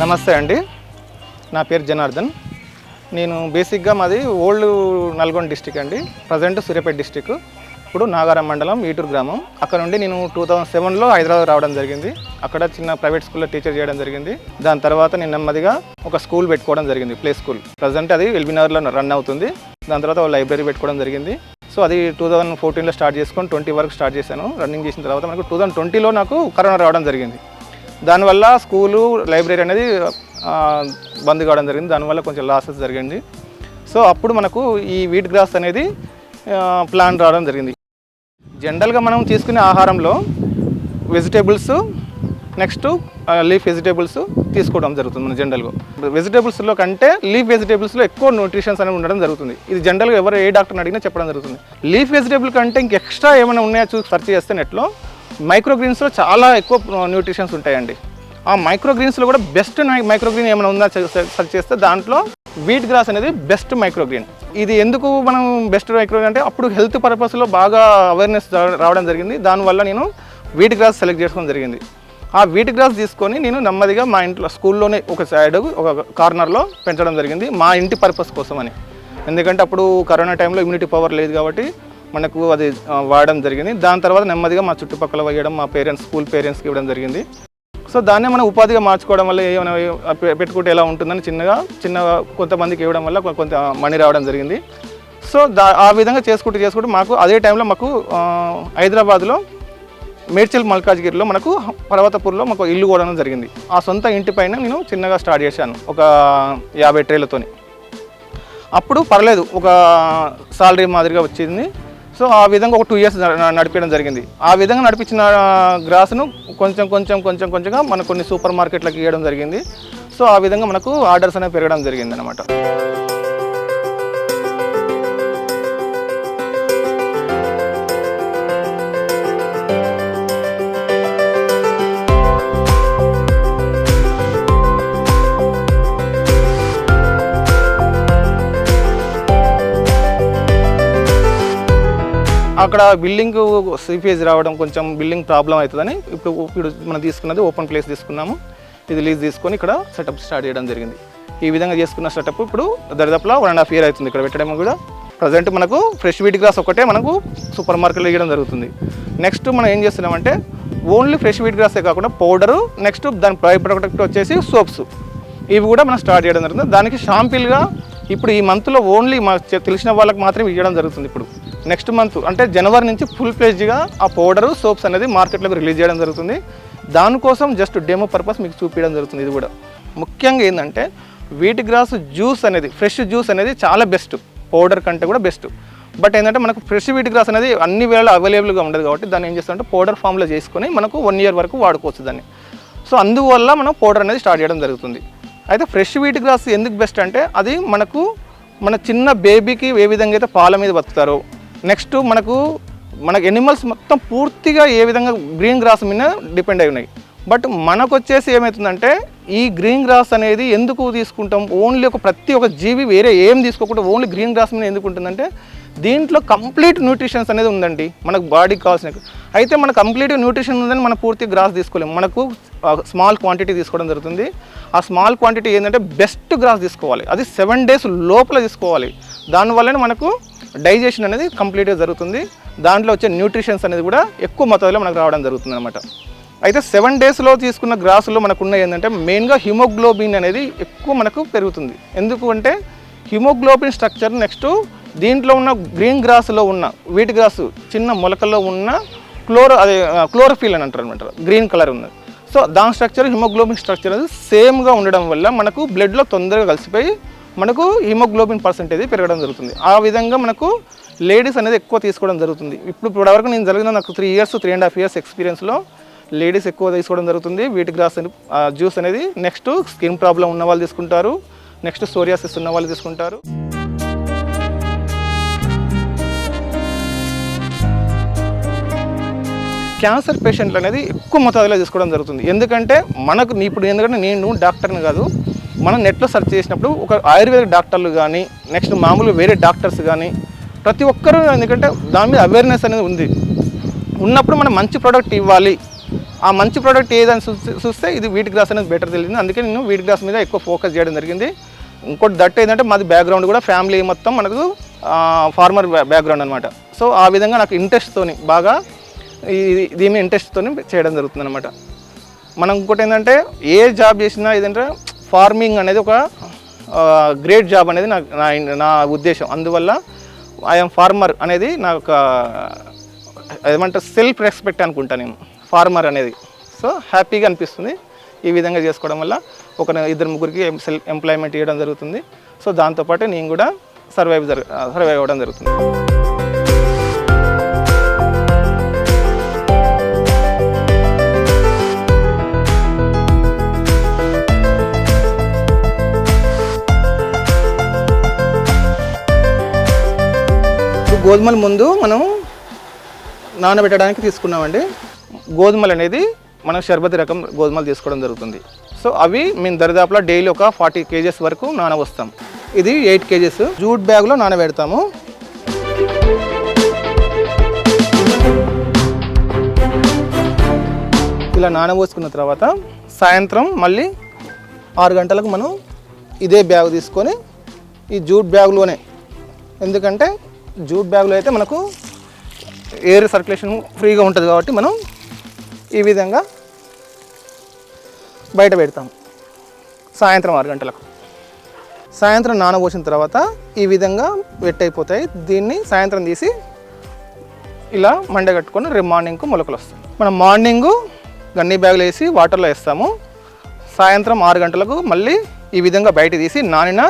నమస్తే అండి, నా పేరు జనార్దన్. నేను బేసిక్గా మాది ఓల్డ్ నల్గొండ డిస్టిక్ అండి. Present Suryapet district. ఇప్పుడు నాగారం మండలం ఈటూరు గ్రామం. అక్కడ నుండి నేను 2007లో హైదరాబాద్ రావడం జరిగింది. అక్కడ చిన్న ప్రైవేట్ స్కూల్లో టీచర్ చేయడం జరిగింది. దాని తర్వాత నేను నెమ్మదిగా ఒక స్కూల్ పెట్టుకోవడం జరిగింది, ప్లే స్కూల్. ప్రజెంట్ అది ఎల్బీనగర్లో రన్ అవుతుంది. దాని తర్వాత ఒక లైబ్రరీ పెట్టుకోవడం జరిగింది. సో అది 2014లో స్టార్ట్ చేసుకొని 20 వరకు స్టార్ట్ చేశాను. రన్నింగ్ చేసిన తర్వాత మనకు 2020లో నాకు కరోనా రావడం జరిగింది. దానివల్ల స్కూలు లైబ్రరీ అనేది బంద్ కావడం జరిగింది. దానివల్ల కొంచెం లాసెస్ జరిగింది. సో అప్పుడు మనకు ఈ వీట్ గ్రాస్ అనేది ప్లాన్ రావడం జరిగింది. జనరల్గా మనం తీసుకునే ఆహారంలో వెజిటేబుల్స్, నెక్స్ట్ లీఫ్ వెజిటేబుల్స్ తీసుకోవడం జరుగుతుంది. మన జనరల్గా వెజిటేబుల్స్లో కంటే లీఫ్ వెజిటేబుల్స్లో ఎక్కువ న్యూట్రిషన్స్ అనేవి ఉండడం జరుగుతుంది. ఇది జనరల్గా ఎవరు ఏ డాక్టర్ని అడిగినా చెప్పడం జరుగుతుంది. లీఫ్ వెజిటేబుల్ కంటే ఇంక ఎక్స్ట్రా ఏమైనా ఉన్నాయో చూసి సెర్చ్ చేస్తే నెట్లో మైక్రోగ్రీన్స్లో చాలా ఎక్కువ న్యూట్రిషన్స్ ఉంటాయండి. ఆ మైక్రోగ్రీన్స్లో కూడా బెస్ట్ మైక్రోగ్రీన్ ఏమైనా ఉందా సెర్చ్ చేస్తే దాంట్లో వీట్ గ్రాస్ అనేది బెస్ట్ మైక్రోగ్రీన్. ఇది ఎందుకు మనం బెస్ట్ మైక్రోగ్రీన్ అంటే అప్పుడు హెల్త్ పర్పస్లో బాగా అవేర్నెస్ రావడం జరిగింది. దానివల్ల నేను వీట్ గ్రాస్ సెలెక్ట్ చేసుకోవడం జరిగింది. ఆ వీట్ గ్రాస్ తీసుకొని నేను నెమ్మదిగా మా ఇంట్లో స్కూల్లోనే ఒక సైడ్ ఒక కార్నర్లో పెంచడం జరిగింది, మా ఇంటి పర్పస్ కోసం అని. ఎందుకంటే అప్పుడు కరోనా టైంలో ఇమ్యూనిటీ పవర్ లేదు కాబట్టి మనకు అది వాడడం జరిగింది. దాని తర్వాత నెమ్మదిగా మా చుట్టుపక్కల వేయడం, మా పేరెంట్స్, స్కూల్ పేరెంట్స్కి ఇవ్వడం జరిగింది. సో దాన్నే మనం ఉపాధిగా మార్చుకోవడం వల్ల ఏమైనా పెట్టుకుంటే ఎలా ఉంటుందని చిన్నగా కొంతమందికి ఇవ్వడం వల్ల కొంత మనీ రావడం జరిగింది. సో ఆ విధంగా చేసుకుంటూ మాకు అదే టైంలో మాకు హైదరాబాద్లో మేడ్చల్ మల్కాజ్గిరిలో మనకు పర్వతపూర్లో మాకు ఇల్లు కూడా జరిగింది. ఆ సొంత ఇంటి పైన నేను చిన్నగా స్టార్ట్ చేశాను, ఒక 50 ట్రేలతోని. అప్పుడు పర్లేదు, ఒక సాలరీ మాదిరిగా వచ్చింది. సో ఆ విధంగా ఒక 2 ఇయర్స్ నడిపించడం జరిగింది. ఆ విధంగా నడిపించిన గ్రాస్ను కొంచెంగా మనకు కొన్ని సూపర్ మార్కెట్లకు ఇవ్వడం జరిగింది. సో ఆ విధంగా మనకు ఆర్డర్స్ అనేవి పెరగడం జరిగింది అన్నమాట. అక్కడ బిల్డింగ్ సీపేజ్ రావడం, కొంచెం బిల్డింగ్ ప్రాబ్లం అవుతుందని ఇప్పుడు మనం తీసుకున్నది ఓపెన్ ప్లేస్ తీసుకున్నాము. ఇది లీజ్ తీసుకొని ఇక్కడ సెటప్ స్టార్ట్ చేయడం జరిగింది. ఈ విధంగా చేసుకున్న సెటప్ ఇప్పుడు దరిదాపులా 1.5 year అవుతుంది ఇక్కడ పెట్టడం కూడా. ప్రజెంట్ మనకు ఫ్రెష్ వీట్ గ్రాస్ ఒకటే మనకు సూపర్ మార్కెట్లో ఇవ్వడం జరుగుతుంది. నెక్స్ట్ మనం ఏం చేస్తున్నామంటే ఓన్లీ ఫ్రెష్ వీట్ గ్రాసే కాకుండా పౌడరు, నెక్స్ట్ దాని బై ప్రొడక్ట్ వచ్చేసి సోప్స్, ఇవి కూడా మనం స్టార్ట్ చేయడం జరుగుతుంది. దానికి షాంపిల్గా ఇప్పుడు ఈ మంత్లో ఓన్లీ మా తెలిసిన వాళ్ళకి మాత్రమే ఇవ్వడం జరుగుతుంది. ఇప్పుడు నెక్స్ట్ మంత్ అంటే జనవరి నుంచి ఫుల్ ఫ్లెడ్జ్గా ఆ పౌడరు, సోప్స్ అనేది మార్కెట్లోకి రిలీజ్ చేయడం జరుగుతుంది. దానికోసం జస్ట్ డెమో పర్పస్ మీకు చూపించడం జరుగుతుంది. ఇది కూడా ముఖ్యంగా ఏంటంటే వీట్ గ్రాస్ జ్యూస్ అనేది, ఫ్రెష్ జ్యూస్ అనేది చాలా బెస్ట్, పౌడర్ కంటే కూడా బెస్ట్. బట్ ఏంటంటే మనకు ఫ్రెష్ వీట్ గ్రాస్ అనేది అన్ని వేళ అవైలబుల్గా ఉండదు కాబట్టి దాన్ని ఏం చేస్తామంటే పౌడర్ ఫామ్లో చేసుకొని మనకు 1 year వరకు వాడుకోవచ్చు దాన్ని. సో అందువల్ల మనం పౌడర్ అనేది స్టార్ట్ చేయడం జరుగుతుంది. అయితే ఫ్రెష్ వీట్ గ్రాస్ ఎందుకు బెస్ట్ అంటే అది మన చిన్న బేబీకి ఏ విధంగా అయితే పాల మీద బతుకుతారో, నెక్స్ట్ మనకు ఎనిమల్స్ మొత్తం పూర్తిగా ఏ విధంగా గ్రీన్ గ్రాస్ మీద డిపెండ్ అయి ఉన్నాయి. బట్ మనకు వచ్చేసి ఏమవుతుందంటే ఈ గ్రీన్ గ్రాస్ అనేది ఎందుకు తీసుకుంటాం, ఓన్లీ ప్రతి ఒక్క జీవి వేరే ఏం తీసుకోకుండా ఓన్లీ గ్రీన్ గ్రాస్ మీద ఎందుకు ఉంటుందంటే దీంట్లో కంప్లీట్ న్యూట్రిషన్స్ అనేది ఉందండి మనకు బాడీకి కావాల్సిన. అయితే మన కంప్లీట్ న్యూట్రిషన్ ఉందని మనం పూర్తి గ్రాస్ తీసుకోలేము, మనకు స్మాల్ క్వాంటిటీ తీసుకోవడం జరుగుతుంది. ఆ స్మాల్ క్వాంటిటీ ఏంటంటే బెస్ట్ గ్రాస్ తీసుకోవాలి, అది 7 days లోపల తీసుకోవాలి. దానివల్లనే మనకు డైజెషన్ అనేది కంప్లీట్గా జరుగుతుంది. దాంట్లో వచ్చే న్యూట్రిషన్స్ అనేది కూడా ఎక్కువ మొత్తంలో మనకు రావడం జరుగుతుంది అనమాట. అయితే 7 daysలో తీసుకున్న గ్రాసులో మనకున్న ఏంటంటే మెయిన్గా హిమోగ్లోబిన్ అనేది ఎక్కువ మనకు పెరుగుతుంది. ఎందుకు అంటే హిమోగ్లోబిన్ స్ట్రక్చర్, నెక్స్ట్ దీంట్లో ఉన్న గ్రీన్ గ్రాస్లో ఉన్న వీట్ గ్రాస్ చిన్న మొలకల్లో ఉన్న క్లోరోఫిల్ అని అంటారు అనమాట, గ్రీన్ కలర్ ఉన్నది. సో దాని స్ట్రక్చర్, హిమోగ్లోబిన్ స్ట్రక్చర్ అనేది సేమ్గా ఉండడం వల్ల మనకు బ్లడ్లో తొందరగా కలిసిపోయి మనకు హిమోగ్లోబిన్ పర్సెంటేజ్ పెరగడం జరుగుతుంది. ఆ విధంగా మనకు లేడీస్ అనేది ఎక్కువ తీసుకోవడం జరుగుతుంది. ఇప్పటివరకు నేను జరిగిన నాకు 3.5 years ఎక్స్పీరియన్స్లో లేడీస్ ఎక్కువ తీసుకోవడం జరుగుతుంది వీట్ గ్రాస్ జ్యూస్ అనేది. నెక్స్ట్ స్కిన్ ప్రాబ్లం ఉన్న వాళ్ళు తీసుకుంటారు, నెక్స్ట్ సోరియాసిస్ ఉన్న వాళ్ళు తీసుకుంటారు. క్యాన్సర్ పేషెంట్లు అనేది ఎక్కువ మొత్తంలో తీసుకోవడం జరుగుతుంది. ఎందుకంటే ఎందుకంటే నేను డాక్టర్ని కాదు, మనం నెట్లో సెర్చ్ చేసినప్పుడు ఒక ఆయుర్వేద డాక్టర్లు కానీ, నెక్స్ట్ మామూలు వేరే డాక్టర్స్ కానీ ప్రతి ఒక్కరూ, ఎందుకంటే దాని మీద అవేర్నెస్ అనేది ఉన్నప్పుడు మనం మంచి ప్రోడక్ట్ ఇవ్వాలి, ఆ మంచి ప్రోడక్ట్ ఏదని చూస్తే ఇది వీట్ గ్రాస్ అనేది బెటర్ తెలిసింది. అందుకే నేను వీట్ గ్రాస్ మీద ఎక్కువ ఫోకస్ చేయడం జరిగింది. ఇంకోటి దట్ ఏంటంటే మాది బ్యాక్గ్రౌండ్ కూడా ఫ్యామిలీ మొత్తం మనకు ఫార్మర్ బ్యాక్గ్రౌండ్ అనమాట. సో ఆ విధంగా నాకు ఇంట్రెస్ట్తోని బాగా దీని ఇంట్రెస్ట్తోని చేయడం జరుగుతుంది అనమాట. మనం ఇంకోటి ఏంటంటే ఏ జాబ్ చేసినా ఏదంటే ఫార్మింగ్ అనేది ఒక గ్రేట్ జాబ్ అనేది నా ఉద్దేశం. అందువల్ల ఐఎమ్ ఫార్మర్ అనేది నాకు ఒక ఏమంటే సెల్ఫ్ రెస్పెక్ట్ అనుకుంటాను నేను ఫార్మర్ అనేది. సో హ్యాపీగా అనిపిస్తుంది ఈ విధంగా చేసుకోవడం వల్ల. ఒక 2-3కి ఎంప్లాయ్మెంట్ ఇవ్వడం జరుగుతుంది. సో దాంతోపాటు నేను కూడా సర్వైవ్ అవ్వడం జరుగుతుంది. గోధుమల ముందు మనం నానబెట్టడానికి తీసుకున్నామండి. గోధుమలు అనేది మనం షర్బతి రకం గోధుమలు తీసుకోవడం జరుగుతుంది. సో అవి మేము దరిదాపులా డైలీ ఒక 40 kgs వరకు నానవస్తాం. ఇది 8 kgs జూట్ బ్యాగ్లో నానబెడతాము. ఇలా నానబోసుకున్న తర్వాత సాయంత్రం మళ్ళీ 6 గంటలకు మనం ఇదే బ్యాగ్ తీసుకొని ఈ జూట్ బ్యాగ్లోనే, ఎందుకంటే జూట్ బ్యాగ్లో అయితే మనకు ఎయిర్ సర్క్యులేషన్ ఫ్రీగా ఉంటుంది కాబట్టి మనం ఈ విధంగా బయట పెడతాం. సాయంత్రం 6 గంటలకు సాయంత్రం నానబోసిన తర్వాత ఈ విధంగా వెట్ అయిపోతాయి. దీన్ని సాయంత్రం తీసి ఇలా మండ కట్టుకొని రేపు మార్నింగ్కు మొలకలు వస్తాయి. మనం మార్నింగు గన్నీ బ్యాగులు వేసి వాటర్లో వేస్తాము. సాయంత్రం 6 గంటలకు మళ్ళీ ఈ విధంగా బయట తీసి నానిన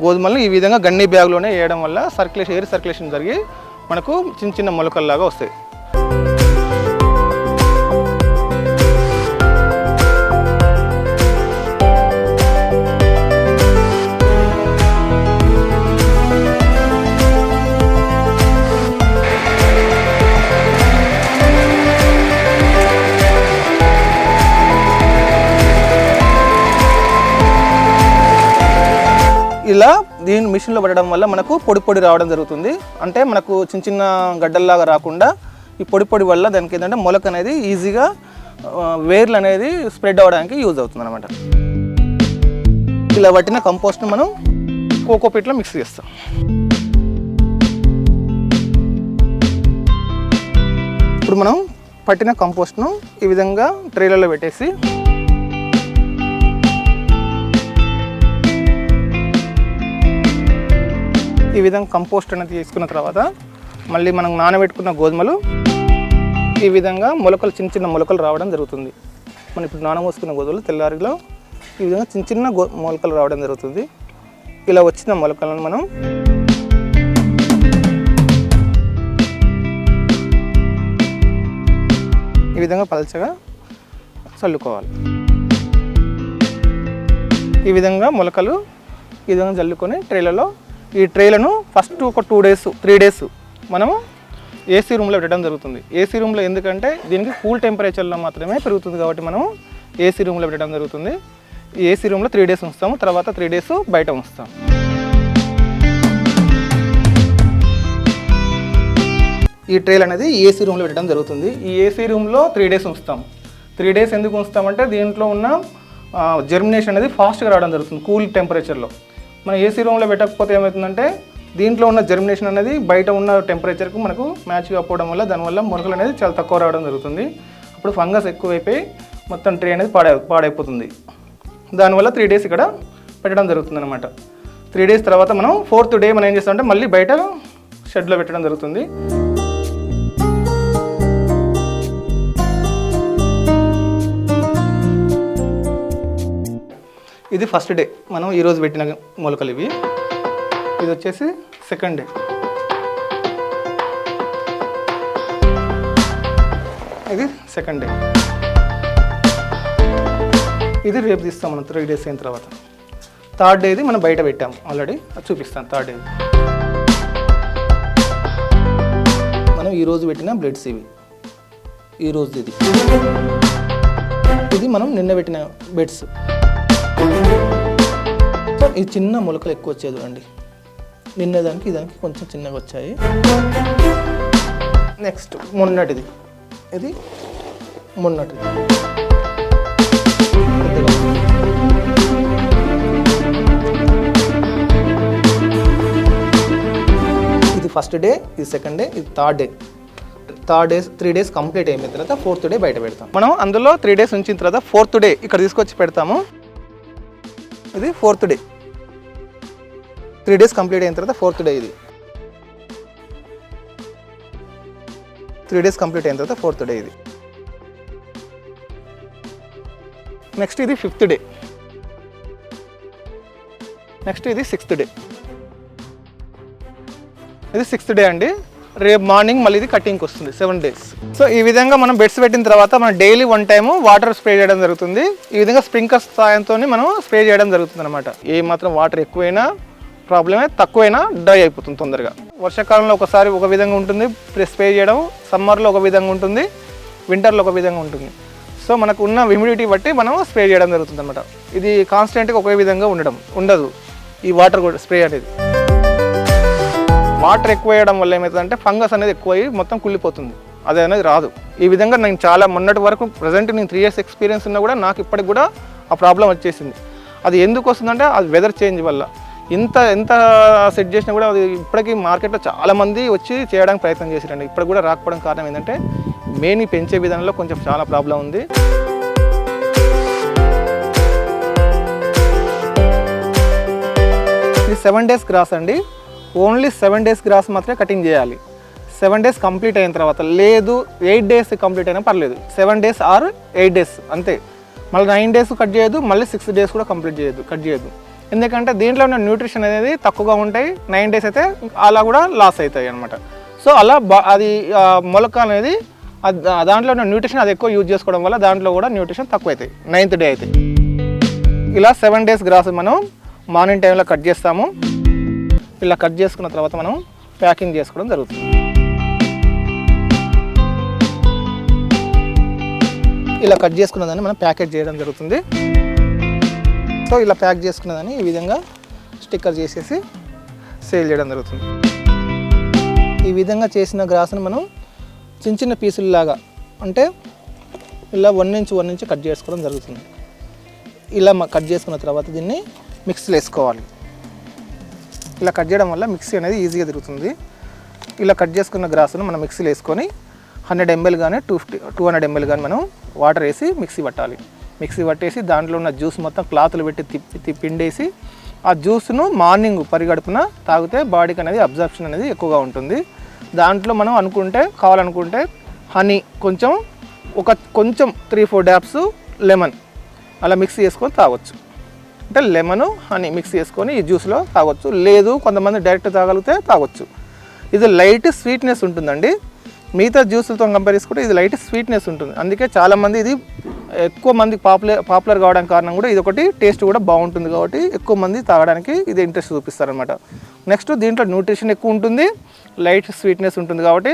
గోధుమలను ఈ విధంగా గన్నీ బ్యాగ్లోనే వేయడం వల్ల ఎయిర్ సర్క్యులేషన్ జరిగి మనకు చిన్న చిన్న మొలకల్లాగా వస్తాయి. ఇలా దీని మిషన్లో పడడం వల్ల మనకు పొడి రావడం జరుగుతుంది. అంటే మనకు చిన్న చిన్న గడ్డల్లాగా రాకుండా ఈ పొడి వల్ల దానికి ఏంటంటే మొలక అనేది ఈజీగా వేర్లు అనేది స్ప్రెడ్ అవ్వడానికి యూజ్ అవుతుంది అనమాట. ఇలా పట్టిన కంపోస్ట్ని మనం కోకోపీట్లో మిక్స్ చేస్తాం. ఇప్పుడు మనం పట్టిన కంపోస్ట్ను ఈ విధంగా ట్రేలలో పెట్టేసి ఈ విధంగా కంపోస్ట్ అనేది తీసుకున్న తర్వాత మళ్ళీ మనం నానబెట్టుకున్న గోధుమలు ఈ విధంగా మొలకలు చిన్న చిన్న మొలకలు రావడం జరుగుతుంది. మనం ఇప్పుడు నానబోసుకున్న గోధుమలు తెల్లారిలో ఈ విధంగా చిన్న చిన్న మొలకలు రావడం జరుగుతుంది. ఇలా వచ్చిన మొలకలను మనం ఈ విధంగా పలచగా చల్లుకోవాలి. ఈ విధంగా మొలకలు ఈ విధంగా చల్లుకొని ట్రేలలో, ఈ ట్రేలను ఫస్ట్ ఒక 2 days 3 days మనము ఏసీ రూమ్లో పెట్టడం జరుగుతుంది. ఏసీ రూమ్లో ఎందుకంటే దీనికి కూల్ టెంపరేచర్లో మాత్రమే పెరుగుతుంది కాబట్టి మనం ఏసీ రూమ్లో పెట్టడం జరుగుతుంది. ఈ ఏసీ రూమ్లో 3 days ఉంచుతాము, తర్వాత 3 days బయట ఉంచుతాం. ఈ ట్రేల్ అనేది ఏసీ రూమ్లో పెట్టడం జరుగుతుంది. ఈ ఏసీ రూమ్లో 3 days ఉంచుతాం. 3 days ఎందుకు ఉంచుతామంటే దీంట్లో ఉన్న జర్మినేషన్ అనేది ఫాస్ట్గా రావడం జరుగుతుంది కూల్ టెంపరేచర్లో. మన ఏసీ రూమ్లో పెట్టకపోతే ఏమవుతుందంటే దీంట్లో ఉన్న జర్మినేషన్ అనేది బయట ఉన్న టెంపరేచర్కు మనకు మ్యాచ్ కాకపోవడం వల్ల దానివల్ల మొలకలు అనేది చాలా తక్కువ రావడం జరుగుతుంది. అప్పుడు ఫంగస్ ఎక్కువైపోయి మొత్తం ట్రే అనేది పాడైపోతుంది. దానివల్ల 3 days ఇక్కడ పెట్టడం జరుగుతుంది అనమాట. 3 days తర్వాత మనం 4th day మనం ఏం చేస్తామంటే మళ్ళీ బయట షెడ్లో పెట్టడం జరుగుతుంది. ఇది ఫస్ట్ డే మనం ఈరోజు పెట్టిన మొలకలు ఇవి. ఇది వచ్చేసి సెకండ్ డే. ఇది సెకండ్ డే. ఇది రేపు తీస్తాం మనం 3 days అయిన తర్వాత. థర్డ్ డేది మనం బయట పెట్టాము ఆల్రెడీ, అది చూపిస్తాను. థర్డ్ డే మనం ఈరోజు పెట్టిన బ్లడ్స్ ఇవి. ఈరోజు ఇది మనం నిన్న పెట్టిన బెడ్స్. ఈ చిన్న మొలకలు ఎక్కువ వచ్చేది అండి, నిన్న దానికి దానికి కొంచెం చిన్నగా వచ్చాయి. నెక్స్ట్ మొన్నటిది ఇది మొన్నటి ఇది ఫస్ట్ డే, ఇది సెకండ్ డే, ఇది థర్డ్ డే. 3 days కంప్లీట్ అయిన తర్వాత 4th డే బయట పెడతాం. మనం అందులో 3 days ఉంచిన తర్వాత 4th డే ఇక్కడ తీసుకొచ్చి పెడతాము. ఇది 4th డే. 3 days కంప్లీట్ అయిన తర్వాత 4th డే. ఇది 3 days కంప్లీట్ అయిన తర్వాత 4th డే. ఇది నెక్స్ట్ ఇది 5th డే. నెక్స్ట్ ఇది 6th డే. ఇది 6th డే అండి. రేపు మార్నింగ్ మళ్ళీ ఇది కటింగ్కి వస్తుంది 7 days. సో ఈ విధంగా మనం బెడ్స్ పెట్టిన తర్వాత మనం డైలీ 1 time వాటర్ స్ప్రే చేయడం జరుగుతుంది. ఈ విధంగా స్ప్రింక్లర్ సాయంతో మనం స్ప్రే చేయడం జరుగుతుంది అనమాట. ఏ మాత్రం వాటర్ ఎక్కువైనా ప్రాబ్లమే, తక్కువైనా డ్రై అయిపోతుంది తొందరగా. వర్షాకాలంలో ఒకసారి ఒక విధంగా ఉంటుంది స్ప్రే చేయడం, సమ్మర్లో ఒక విధంగా ఉంటుంది, వింటర్లో ఒక విధంగా ఉంటుంది. సో మనకు ఉన్న హ్యూమిడిటీ బట్టి మనం స్ప్రే చేయడం జరుగుతుంది అనమాట. ఇది కాన్స్టెంట్గా ఒకే విధంగా ఉండదు ఈ వాటర్ స్ప్రే అనేది. వాటర్ ఎక్కువ వేయడం వల్ల ఏమవుతుందంటే ఫంగస్ అనేది ఎక్కువయ్యి మొత్తం కుళ్ళిపోతుంది, అది అనేది రాదు. ఈ విధంగా నేను చాలా మొన్నటి వరకు ప్రజెంట్ నేను 3 years ఎక్స్పీరియన్స్ ఉన్నా కూడా నాకు ఇప్పటికి కూడా ఆ ప్రాబ్లం వచ్చేసింది. అది ఎందుకు వస్తుందంటే అది వెదర్ చేంజ్ వల్ల. ఎంత సెట్ చేసినా కూడా అది ఇప్పటికీ మార్కెట్లో చాలామంది వచ్చి చేయడానికి ప్రయత్నం చేశారండి. ఇప్పటికి కూడా రాకపోవడం కారణం ఏంటంటే మెయిన్ పెంచే విధానంలో కొంచెం చాలా ప్రాబ్లం ఉంది. ఇది 7 days గ్రాస్ అండి. ఓన్లీ 7 days గ్రాస్ మాత్రమే కటింగ్ చేయాలి. 7 days కంప్లీట్ అయిన తర్వాత, లేదు 8 days కంప్లీట్ అయినా పర్లేదు, 7 days ఆర్ 8 days అంతే. మళ్ళీ 9 days కట్ చేయొద్దు, మళ్ళీ 6 days కూడా కట్ చేయొద్దు. ఎందుకంటే దీంట్లో ఉన్న న్యూట్రిషన్ అనేది తక్కువగా ఉంటాయి. 9 days అయితే అలా కూడా లాస్ అవుతాయి అనమాట. సో అలా అది మొలక అనేది దాంట్లో ఉన్న న్యూట్రిషన్ అది ఎక్కువ యూజ్ చేసుకోవడం వల్ల దాంట్లో కూడా న్యూట్రిషన్ తక్కువ అవుతాయి 9th డే అయితే. ఇలా 7 days గ్రాస్ మనం మార్నింగ్ టైంలో కట్ చేస్తాము. ఇలా కట్ చేసుకున్న తర్వాత మనం ప్యాకింగ్ చేసుకోవడం జరుగుతుంది. ఇలా కట్ చేసుకున్నదాన్ని మనం ప్యాకెట్ చేయడం జరుగుతుంది. సో ఇలా ప్యాక్ చేసుకున్నదాన్ని ఈ విధంగా స్టిక్కర్ చేసేసి సేల్ చేయడం జరుగుతుంది. ఈ విధంగా చేసిన గ్రాస్ని మనం చిన్న పీసుల్లాగా అంటే ఇలా 1 inch 1 inch కట్ చేసుకోవడం జరుగుతుంది. ఇలా కట్ చేసుకున్న తర్వాత దీన్ని మిక్సీలో వేసుకోవాలి. ఇలా కట్ చేయడం వల్ల మిక్సీ అనేది ఈజీగా తిరుగుతుంది. ఇలా కట్ చేసుకున్న గ్రాసును మనం మిక్సీలో వేసుకొని 100 ml కానీ 200 ml కానీ మనం వాటర్ వేసి మిక్సీ పట్టాలి. మిక్సీ పట్టేసి దాంట్లో ఉన్న జ్యూస్ మొత్తం క్లాతులు పెట్టి పిండేసి ఆ జ్యూస్ను మార్నింగ్ పరిగడుపున తాగితే బాడీకి అనేది అబ్జర్ప్షన్ అనేది ఎక్కువగా ఉంటుంది. దాంట్లో మనం కావాలనుకుంటే హనీ కొంచెం 3-4 dabs లెమన్ అలా మిక్సీ చేసుకొని తాగొచ్చు. అంటే లెమన్ హనీ మిక్స్ చేసుకొని ఈ జ్యూస్లో తాగొచ్చు. లేదు కొంతమంది డైరెక్ట్ తాగలిగితే తాగొచ్చు. ఇది లైట్ స్వీట్నెస్ ఉంటుందండి. మిగతా జ్యూస్లతో కంపేర్ చేసుకుంటే ఇది లైట్ స్వీట్నెస్ ఉంటుంది. అందుకే చాలామంది ఇది ఎక్కువ మంది పాపులర్ కావడానికి కారణం కూడా ఇది ఒకటి. టేస్ట్ కూడా బాగుంటుంది కాబట్టి ఎక్కువ మంది తాగడానికి ఇది ఇంట్రెస్ట్ చూపిస్తారనమాట. నెక్స్ట్ దీంట్లో న్యూట్రిషన్ ఎక్కువ ఉంటుంది, లైట్ స్వీట్నెస్ ఉంటుంది కాబట్టి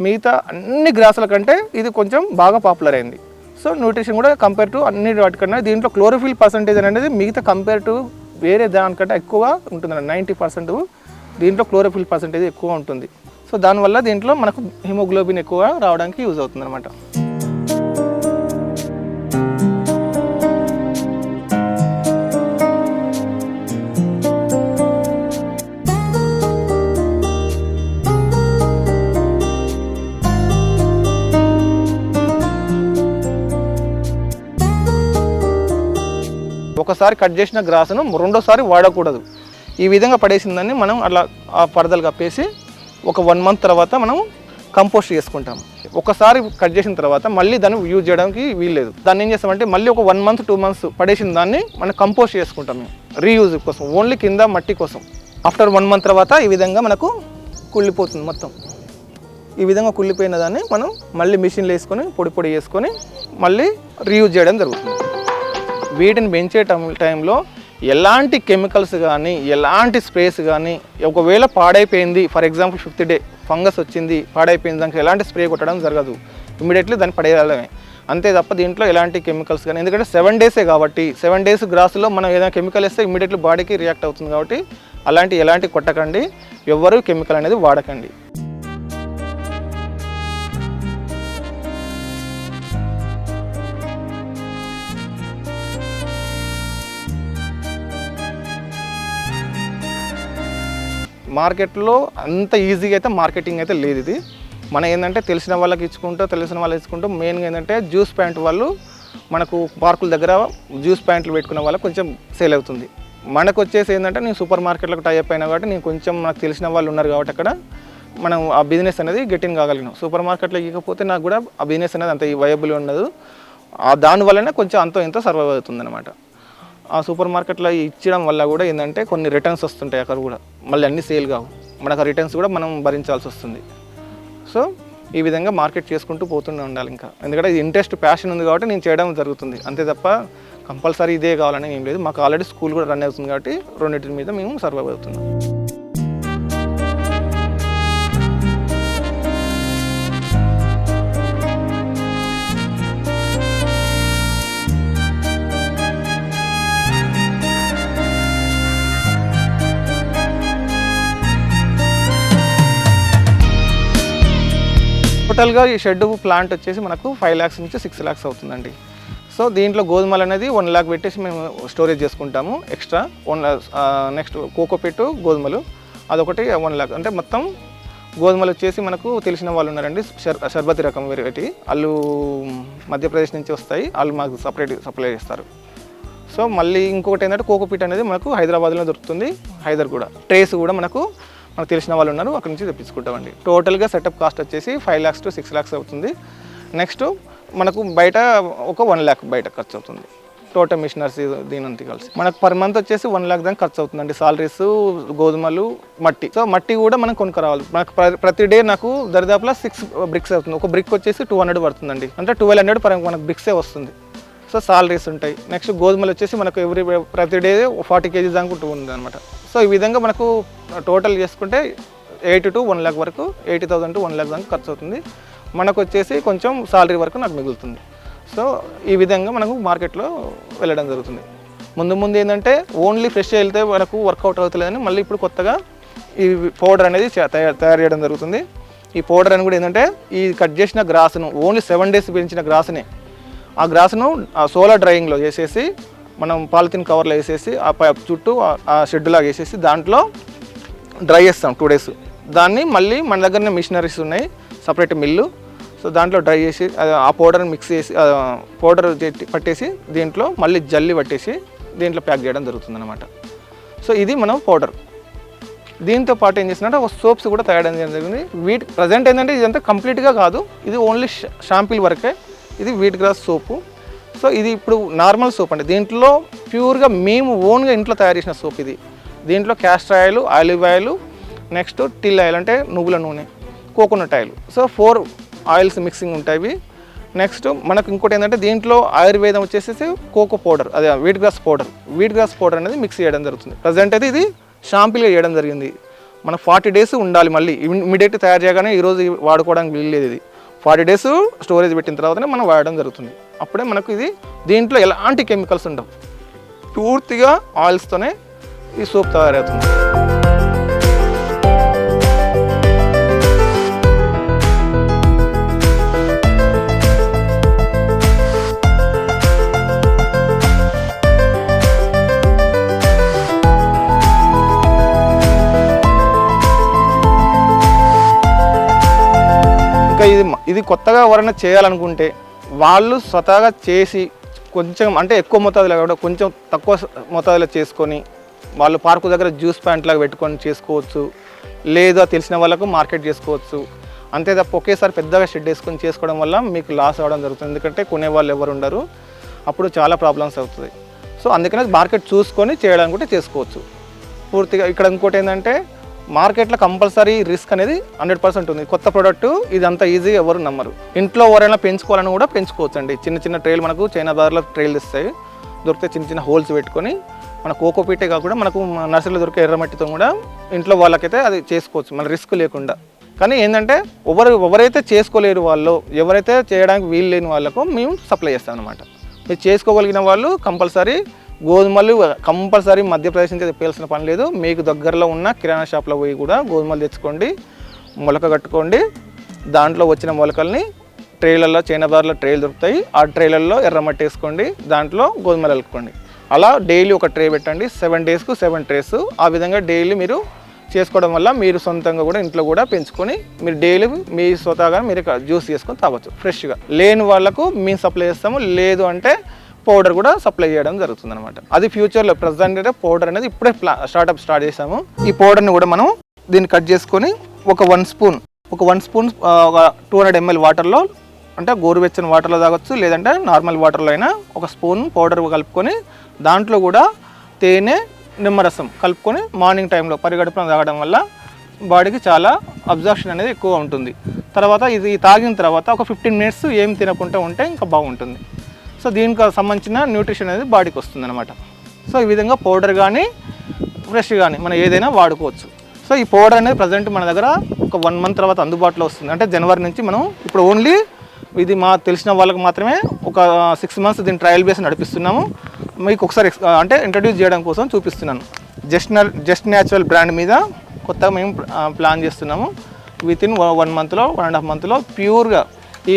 మిగతా అన్ని గ్రాసుల కంటే ఇది కొంచెం బాగా పాపులర్ అయింది. సో న్యూట్రిషన్ కూడా కంపేర్ టు అన్ని వాటికన్నా దీంట్లో క్లోరోఫిల్ పర్సంటేజ్ అనేది మిగతా కంపేర్ టు వేరే దానికంటే ఎక్కువగా ఉంటుంది. 90% దీంట్లో క్లోరోఫిల్ పర్సంటేజ్ ఎక్కువ ఉంటుంది. సో దానివల్ల దీంట్లో మనకు హిమోగ్లోబిన్ ఎక్కువ రావడానికి యూజ్ అవుతుంది అనమాట. ఒకసారి కట్ చేసిన గ్రాసును రెండోసారి వాడకూడదు. ఈ విధంగా పడేసిందని మనం అలా ఆ పరదలు కప్పేసి ఒక 1 month తర్వాత మనం కంపోస్ట్ చేసుకుంటాం. ఒకసారి కట్ చేసిన తర్వాత మళ్ళీ దాన్ని యూజ్ చేయడానికి వీల్లేదు. దాన్ని ఏం చేస్తామంటే మళ్ళీ ఒక 1 month 2 months పడేసిన దాన్ని మనం కంపోస్ట్ చేసుకుంటాం మేము రీయూజ్ కోసం, ఓన్లీ కింద మట్టి కోసం. ఆఫ్టర్ 1 month తర్వాత ఈ విధంగా మనకు కుళ్ళిపోతుంది మొత్తం. ఈ విధంగా కుళ్ళిపోయిన దాన్ని మనం మళ్ళీ మిషన్లో వేసుకొని పొడి చేసుకొని మళ్ళీ రీయూజ్ చేయడం జరుగుతుంది. వీటిని పెంచే టైంలో ఎలాంటి కెమికల్స్ కానీ ఎలాంటి స్ప్రేస్ కానీ, ఒకవేళ పాడైపోయింది for example 5th day fungus వచ్చింది పాడైపోయింది, దానికి ఎలాంటి స్ప్రే కొట్టడం జరగదు. ఇమీడియట్లీ దాన్ని పడేయాలమే అంతే తప్ప దీంట్లో ఎలాంటి కెమికల్స్ కానీ, ఎందుకంటే 7 days కాబట్టి 7 days గ్రాస్లో మనం ఏదైనా కెమికల్ వేస్తే ఇమీడియట్లీ బాడీకి రియాక్ట్ అవుతుంది కాబట్టి ఎలాంటి కొట్టకండి, ఎవ్వరూ కెమికల్ అనేది వాడకండి. మార్కెట్లో అంత ఈజీగా అయితే మార్కెటింగ్ అయితే లేదు. ఇది మన ఏంటంటే తెలిసిన వాళ్ళకి ఇచ్చుకుంటూ మెయిన్గా ఏంటంటే జ్యూస్ ప్యాంట్ వాళ్ళు మనకు పార్కుల దగ్గర జ్యూస్ ప్యాంట్లు పెట్టుకున్న వాళ్ళకి కొంచెం సేల్ అవుతుంది. మనకు వచ్చేసి ఏంటంటే నేను సూపర్ మార్కెట్లకు టైప్ అయినా కాబట్టి నేను కొంచెం నాకు తెలిసిన వాళ్ళు ఉన్నారు కాబట్టి అక్కడ మనం ఆ బిజినెస్ అనేది గెట్టిన్ కాగలిగినాం. సూపర్ మార్కెట్లో ఇవ్వకపోతే నాకు కూడా ఆ బిజినెస్ అనేది అంత వైబుల్ ఉండదు. దానివల్లనే కొంచెం అంతో ఇంతో సర్వైవ్ అవుతుంది అనమాట. ఆ సూపర్ మార్కెట్లో ఇచ్చడం వల్ల కూడా ఏంటంటే కొన్ని రిటర్న్స్ వస్తుంటాయి అక్కడ కూడా, మళ్ళీ అన్ని సేల్ కావు, మనకు ఆ రిటర్న్స్ కూడా మనం భరించాల్సి వస్తుంది. సో ఈ విధంగా మార్కెట్ చేసుకుంటూ పోతూనే ఉండాలి ఇంకా, ఎందుకంటే ఇది ఇంట్రెస్ట్ ప్యాషన్ ఉంది కాబట్టి నేను చేయడం జరుగుతుంది, అంతే తప్ప కంపల్సరీ ఇదే కావాలని ఏం లేదు. మాకు ఆల్రెడీ స్కూల్ కూడా రన్ అవుతుంది కాబట్టి రెండింటి మీద మేము సర్వైవ్ అవుతున్నాం. టోటల్గా ఈ షెడ్ ప్లాంట్ వచ్చేసి మనకు 5 lakhs నుంచి 6 lakhs అవుతుందండి. సో దీంట్లో గోధుమలు అనేది 1 lakh పెట్టేసి మేము స్టోరేజ్ చేసుకుంటాము ఎక్స్ట్రా. నెక్స్ట్ కోకోపీట్ గోధుమలు అదొకటి 1 lakh, అంటే మొత్తం గోధుమలు వచ్చేసి మనకు తెలిసిన వాళ్ళు ఉన్నారండి, షర్బతి రకం వెరైటీ, వాళ్ళు మధ్యప్రదేశ్ నుంచి వస్తాయి, వాళ్ళు మాకు సపరేట్ సప్లై చేస్తారు. సో మళ్ళీ ఇంకొకటి ఏంటంటే కోకోపీట్ అనేది మనకు హైదరాబాద్లో దొరుకుతుంది, హైదర్ కూడా. ట్రేస్ కూడా మనకు తెలిసిన వాళ్ళు ఉన్నారు, అక్కడి నుంచి తెప్పించుకుంటామండి. టోటల్గా సెటప్ కాస్ట్ వచ్చేసి 5 lakhs to 6 lakhs అవుతుంది. నెక్స్ట్ మనకు బయట ఒక 1 lakh బయట ఖర్చు అవుతుంది, టోటల్ మిషనర్స్ దీనంతా కలిసి. మనకు పర్ మంత్ వచ్చేసి 1 lakh దాకా ఖర్చు అవుతుందండి, సాలరీస్, గోధుమలు, మట్టి. సో మట్టి కూడా మనం కొనుక్కరావాలి. మనకు ప్రతి డే నాకు దరిదాపులా 6 bricks అవుతుంది. ఒక బ్రిక్ వచ్చేసి 200 పడుతుందండి, అంటే 1200 మనకు బ్రిక్సే వస్తుంది. సో సాలరీస్ ఉంటాయి. నెక్స్ట్ గోధుమలు వచ్చేసి మనకు ప్రతి డే 40 kgs దాకా ఉంటుంది అనమాట. సో ఈ విధంగా మనకు టోటల్ చేసుకుంటే 80 to 1 lakh వరకు, 80,000 to 1 lakh దాకా ఖర్చు అవుతుంది. మనకు వచ్చేసి కొంచెం సాలరీ వరకు నాకు మిగులుతుంది. సో ఈ విధంగా మనకు మార్కెట్లో వెళ్ళడం జరుగుతుంది. ముందు ఏంటంటే ఓన్లీ ఫ్రెష్ వెళ్తే మనకు వర్కౌట్ అవుతలేదని మళ్ళీ ఇప్పుడు కొత్తగా ఈ పౌడర్ అనేది తయారు చేయడం జరుగుతుంది. ఈ పౌడర్ అని కూడా ఏంటంటే ఈ కట్ చేసిన గ్రాస్ను, ఓన్లీ 7 days పెంచిన గ్రాస్నే, ఆ గ్రాస్ను సోలార్ డ్రైయింగ్లో చేసేసి మనం పాలిథిన్ కవర్లో వేసేసి ఆ చుట్టూ ఆ షెడ్లాగా వేసేసి దాంట్లో డ్రై చేస్తాం 2 days. దాన్ని మళ్ళీ మన దగ్గరనే మిషనరీస్ ఉన్నాయి, సపరేట్ మిల్లు. సో దాంట్లో డ్రై చేసి ఆ పౌడర్ని మిక్స్ చేసి పౌడర్ పట్టేసి దీంట్లో మళ్ళీ జల్లి పట్టేసి దీంట్లో ప్యాక్ చేయడం జరుగుతుంది అనమాట. సో ఇది మనం పౌడర్. దీంతో పాటు ఏం చేసినట్టే ఒక సోప్స్ కూడా తయారు చేయడం జరిగింది. వీటి ప్రజెంట్ ఏంటంటే ఇదంతా కంప్లీట్గా కాదు, ఇది ఓన్లీ షాంపూల్ వరకే. ఇది వీట్ గ్రాస్ సోపు. సో ఇది ఇప్పుడు నార్మల్ సోప్ అండి, దీంట్లో ప్యూర్గా మేము ఓన్గా ఇంట్లో తయారు చేసిన సోప్ ఇది. దీంట్లో castor oil, olive oil, next till oil అంటే నువ్వుల నూనె, coconut oil. So 4 oils mixing ఉంటాయి. నెక్స్ట్ మనకు ఇంకోటి ఏంటంటే దీంట్లో ఆయుర్వేదం వచ్చేసి కోకో పౌడర్, అదే వీట్ గ్రాస్ పౌడర్ అనేది మిక్స్ చేయడం జరుగుతుంది. ప్రజెంట్ అయితే ఇది షాంపూల్గా చేయడం జరిగింది. మన 40 days ఉండాలి, మళ్ళీ ఇమీడియట్ తయారు చేయగానే ఈరోజు వాడుకోవడానికి వీల్లేదు. ఇది 40 days స్టోరేజ్ పెట్టిన తర్వాతనే మనం వాడడం జరుగుతుంది. అప్పుడే మనకు ఇది దీంట్లో ఎలాంటి కెమికల్స్ ఉండవు, పూర్తిగా ఆయిల్స్తోనే ఈ సోప్ తయారవుతుంది. ఇంకా ఇది కొత్తగా ఎవరైనా చేయాలనుకుంటే వాళ్ళు స్వతహాగా చేసి కొంచెం అంటే ఎక్కువ మోతాదులో కాకుండా కొంచెం తక్కువ మోతాదులో చేసుకొని వాళ్ళు పార్కు దగ్గర జ్యూస్ ప్యాంట్ లాగా పెట్టుకొని చేసుకోవచ్చు, లేదా తెలిసిన వాళ్ళకు మార్కెట్ చేసుకోవచ్చు. అంతే తప్ప ఒకేసారి పెద్దగా షెడ్ వేసుకొని చేసుకోవడం వల్ల మీకు లాస్ అవ్వడం జరుగుతుంది, ఎందుకంటే కొనేవాళ్ళు ఎవరు ఉండరు, అప్పుడు చాలా ప్రాబ్లమ్స్ అవుతుంది. సో అందుకనే మార్కెట్ చూసుకొని చేయడానికి కూడా చేసుకోవచ్చు పూర్తిగా. ఇక్కడ ఇంకోటి ఏంటంటే మార్కెట్లో కంపల్సరీ రిస్క్ అనేది 100% ఉంది. కొత్త ప్రోడక్ట్ ఇది అంత ఈజీ ఎవరు నమ్మరు. ఇంట్లో ఎవరైనా పెంచుకోవాలని కూడా పెంచుకోవచ్చు అండి. చిన్న ట్రైలు మనకు చైనా బార్లో ట్రైలు ఇస్తాయి, దొరికితే చిన్న హోల్స్ పెట్టుకొని మన కోకోపీటే కాకుండా మనకు నర్సరీలో దొరికే ఎర్రమట్టితో కూడా ఇంట్లో వాళ్ళకైతే అది చేసుకోవచ్చు మన రిస్క్ లేకుండా. కానీ ఏంటంటే ఎవరైతే చేసుకోలేరు వాళ్ళు, ఎవరైతే చేయడానికి వీలు లేని వాళ్ళకు మేము సప్లై చేస్తాం అనమాట. మీరు చేసుకోగలిగిన వాళ్ళు కంపల్సరీ గోధుమలు కంపల్సరీ మధ్యప్రదేశ్ నుంచి తెప్పాల్సిన పని లేదు. మీకు దగ్గరలో ఉన్న కిరాణా షాప్లో పోయి కూడా గోధుమలు తెచ్చుకోండి, మొలక కట్టుకోండి. దాంట్లో వచ్చిన మొలకల్ని ట్రేలలో చైనా బార్లో ట్రేలు దొరుకుతాయి, ఆ ట్రేలలో ఎర్రమట్టి వేసుకోండి, దాంట్లో గోధుమలు కలుపుకోండి. అలా డైలీ ఒక ట్రే పెట్టండి, 7 daysకు 7 trays. ఆ విధంగా డైలీ మీరు చేసుకోవడం వల్ల మీరు సొంతంగా కూడా ఇంట్లో కూడా పెంచుకొని మీరు డైలీ మీ స్వతహాగా మీరు జ్యూస్ చేసుకొని తాగొచ్చు ఫ్రెష్గా. లేని వాళ్ళకు మేము సప్లై చేస్తాము, లేదు అంటే పౌడర్ కూడా సప్లై చేయడం జరుగుతుంది అనమాట. అది ఫ్యూచర్లో ప్రజెంట్ అయితే పౌడర్ అనేది ఇప్పుడే స్టార్ట్ చేసాము. ఈ పౌడర్ని కూడా మనం దీన్ని కట్ చేసుకొని ఒక 1 స్పూన్ ఒక 200 ml వాటర్లో, అంటే గోరువెచ్చని వాటర్లో తాగొచ్చు, లేదంటే నార్మల్ వాటర్లో అయినా ఒక స్పూన్ పౌడర్ కలుపుకొని దాంట్లో కూడా తేనె నిమ్మరసం కలుపుకొని మార్నింగ్ టైంలో పరిగడుపున తాగడం వల్ల బాడీకి చాలా అబ్జర్ప్షన్ అనేది ఎక్కువ ఉంటుంది. తర్వాత ఇది తాగిన తర్వాత ఒక 15 మినిట్స్ ఏం తినకుండా ఉంటే ఇంకా బాగుంటుంది. సో దీనికి సంబంధించిన న్యూట్రిషన్ అనేది బాడీకి వస్తుంది అనమాట. సో ఈ విధంగా పౌడర్ కానీ ఫ్రెష్ కానీ మనం ఏదైనా వాడుకోవచ్చు. సో ఈ పౌడర్ అనేది ప్రజెంట్ మన దగ్గర ఒక 1 మంత్ తర్వాత అందుబాటులో వస్తుంది. అంటే జనవరి నుంచి మనం ఇప్పుడు ఓన్లీ ఇది మా తెలిసిన వాళ్ళకి మాత్రమే ఒక 6 మంత్స్ దీన్ని ట్రయల్ బేస్ నడిపిస్తున్నాము. మీకు ఒకసారి అంటే ఇంట్రడ్యూస్ చేయడం కోసం చూపిస్తున్నాను. జస్ట్ న్యాచురల్ బ్రాండ్ మీద కొత్తగా మేము ప్లాన్ చేస్తున్నాము. వితిన్ 1 మంత్లో 1.5 మంత్లో ప్యూర్గా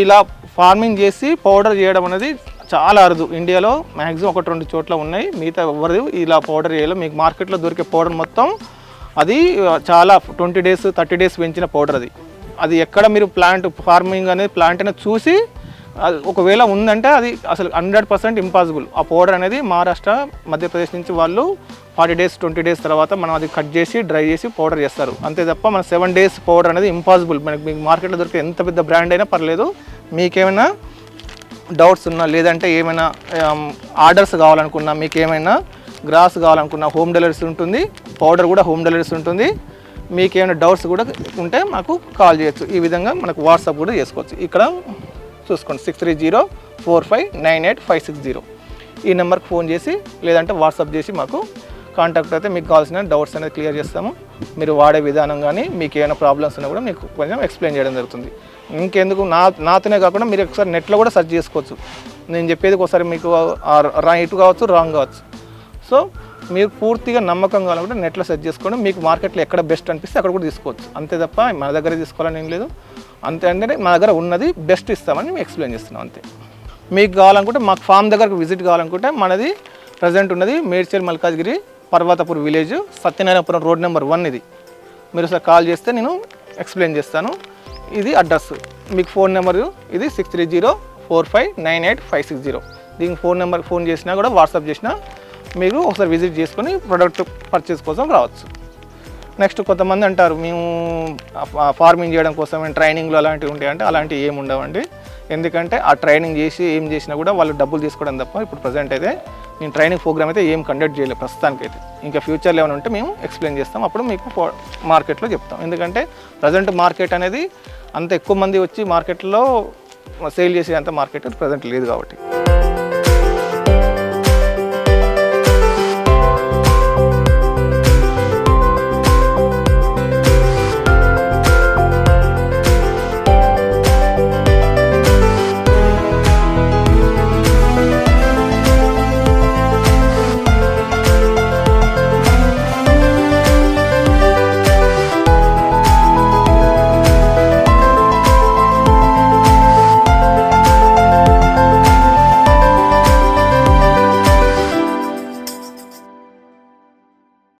ఇలా ఫార్మింగ్ చేసి పౌడర్ చేయడం అనేది చాలా అరుదు. ఇండియాలో మ్యాక్సిమం 1-2 చోట్ల ఉన్నాయి, మిగతా ఎవరు ఇలా పౌడర్ చేయాలి. మీకు మార్కెట్లో దొరికే పౌడర్ మొత్తం అది చాలా 20 days 30 days పెంచిన పౌడర్. అది ఎక్కడ మీరు ప్లాంట్ ఫార్మింగ్ అనేది ప్లాంట్ అనేది చూసి అది ఒకవేళ ఉందంటే అది అసలు 100% ఇంపాసిబుల్. ఆ పౌడర్ అనేది మహారాష్ట్ర మధ్యప్రదేశ్ నుంచి వాళ్ళు 40 days 20 days తర్వాత మనం అది కట్ చేసి డ్రై చేసి పౌడర్ చేస్తారు. అంతే తప్ప మన 7 days పౌడర్ అనేది ఇంపాసిబుల్. మీకు మార్కెట్లో దొరికే ఎంత పెద్ద బ్రాండ్ అయినా పర్లేదు. మీకేమైనా డౌట్స్ ఉన్నా, లేదంటే ఏమైనా ఆర్డర్స్ కావాలనుకున్నా, మీకు ఏమైనా గ్రాస్ కావాలనుకున్నా హోమ్ డెలివరీస్ ఉంటుంది, పౌడర్ కూడా హోమ్ డెలివరీస్ ఉంటుంది. మీకు ఏమైనా డౌట్స్ కూడా ఉంటే మాకు కాల్ చేయొచ్చు. ఈ విధంగా మనకు వాట్సాప్ కూడా చేసుకోవచ్చు. ఇక్కడ చూసుకోండి 6304598560 ఈ నెంబర్కి ఫోన్ చేసి లేదంటే వాట్సాప్ చేసి మాకు కాంటాక్ట్ అయితే మీకు కావాల్సిన డౌట్స్ అనేది క్లియర్ చేస్తాము. మీరు వాడే విధానం కానీ మీకు ఏమైనా ప్రాబ్లమ్స్ ఉన్నా కూడా మీకు కొంచెం ఎక్స్ప్లెయిన్ చేయడం జరుగుతుంది. ఇంకెందుకు నాతోనే కాకుండా మీరు ఒకసారి నెట్లో కూడా సెర్చ్ చేసుకోవచ్చు. నేను చెప్పేది ఒకసారి మీకు రైట్ కావచ్చు, రాంగ్ కావచ్చు. సో మీరు పూర్తిగా నమ్మకం కావాలంటే నెట్లో సెర్చ్ చేసుకోండి. మీకు మార్కెట్లో ఎక్కడ బెస్ట్ అనిపిస్తే అక్కడ కూడా తీసుకోవచ్చు. అంతే తప్ప మన దగ్గర తీసుకోవాలని ఏం లేదు. అంతే అంటే మా దగ్గర ఉన్నది బెస్ట్ ఇస్తామని మేము ఎక్స్ప్లెయిన్ చేస్తున్నాం అంతే. మీకు కావాలనుకుంటే మాకు ఫామ్ దగ్గరకు విజిట్ కావాలనుకుంటే మనది ప్రజెంట్ ఉన్నది Medchal Malkajgiri Parvathapur village Satyanarayanapuram road number 1. ఇది మీరు ఒకసారి కాల్ చేస్తే నేను ఎక్స్ప్లెయిన్ చేస్తాను. ఇది అడ్రస్. మీకు ఫోన్ నెంబరు ఇది 6304598560. దీనికి ఫోన్ నెంబర్కి ఫోన్ చేసినా కూడా వాట్సాప్ చేసినా మీరు ఒకసారి విజిట్ చేసుకొని ప్రోడక్ట్ పర్చేస్ కోసం రావచ్చు. నెక్స్ట్ కొంతమంది అంటారు మేము ఫార్మింగ్ చేయడం కోసం ట్రైనింగ్లు అలాంటివి ఉంటాయంటే అలాంటివి ఏమి ఉండవండి. ఎందుకంటే ఆ ట్రైనింగ్ చేసి ఏం చేసినా కూడా వాళ్ళు డబ్బులు తీసుకోవడం తప్ప ఇప్పుడు ప్రజెంట్ అయితే నేను ట్రైనింగ్ ప్రోగ్రామ్ అయితే ఏం కండక్ట్ చేయలేదు ప్రస్తుతానికైతే. ఇంకా ఫ్యూచర్లో ఏమైనా ఉంటే మేము ఎక్స్ప్లెయిన్ చేస్తాం, అప్పుడు మీకు మార్కెట్లో చెప్తాం. ఎందుకంటే ప్రజెంట్ మార్కెట్ అనేది అంత ఎక్కువ మంది వచ్చి మార్కెట్లో సేల్ చేసే అంత మార్కెట్ ప్రజెంట్ లేదు కాబట్టి.